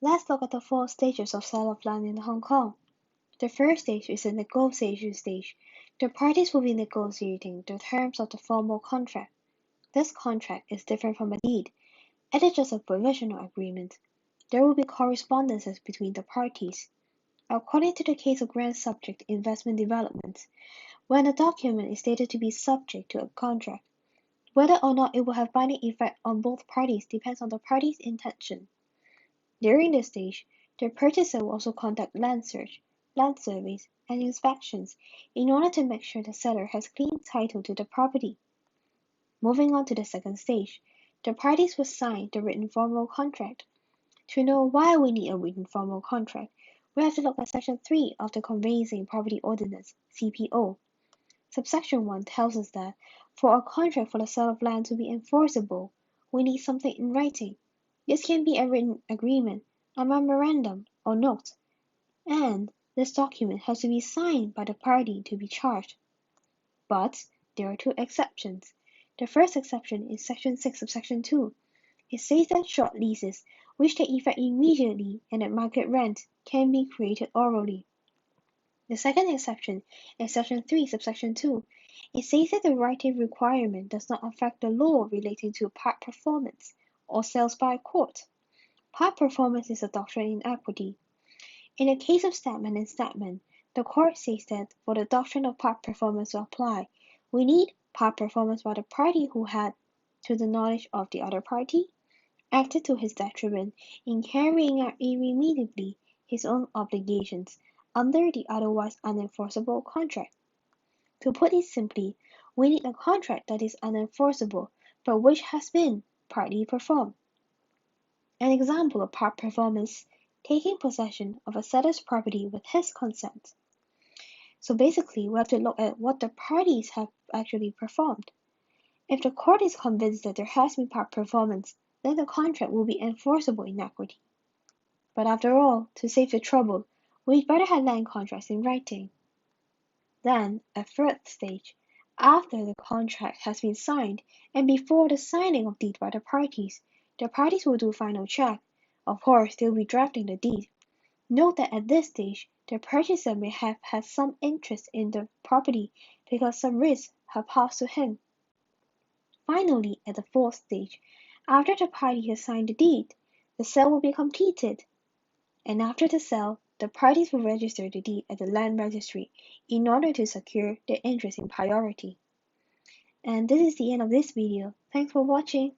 Let's look at the 4 stages of sale of land in Hong Kong. The first stage is the negotiation stage. The parties will be negotiating the terms of the formal contract. This contract is different from a deed. It is just a provisional agreement. There will be correspondences between the parties. According to the case of grant subject investment development, when a document is stated to be subject to a contract, whether or not it will have binding effect on both parties depends on the parties' intention. During this stage, the purchaser will also conduct land search, land surveys, and inspections in order to make sure the seller has clean title to the property. Moving on to the second stage, the parties will sign the written formal contract. To know why we need a written formal contract, we have to look at Section 3 of the Conveyancing Property Ordinance (CPO). Subsection 1 tells us that for a contract for the sale of land to be enforceable, we need something in writing. This can be a written agreement, a memorandum, or note, and this document has to be signed by the party to be charged. But there are 2 exceptions. The first exception is Section 6 subsection 2. It says that short leases, which take effect immediately and at market rent, can be created orally. The second exception is Section 3 subsection 2. It says that the writing requirement does not affect the law relating to part performance or sales by a court. Part performance is a doctrine in equity. In the case of Stedman and Stedman, the court says that for the doctrine of part performance to apply, we need part performance by the party who had, to the knowledge of the other party, acted to his detriment in carrying out irremediably his own obligations under the otherwise unenforceable contract. To put it simply, we need a contract that is unenforceable but which has been partly performed. An example of part performance: taking possession of a seller's property with his consent. So basically, we have to look at what the parties have actually performed. If the court is convinced that there has been part performance, then the contract will be enforceable in equity. But after all, to save the trouble, we'd better have land contracts in writing. Then, a third stage, after the contract has been signed and before the signing of deed by the parties will do final check. Of course, they'll be drafting the deed. Note that at this stage, the purchaser may have had some interest in the property because some risks have passed to him. Finally, at the fourth stage, after the party has signed the deed, the sale will be completed. And after the sale, the parties will register the deed at the land registry in order to secure their interest in priority. And this is the end of this video. Thanks for watching.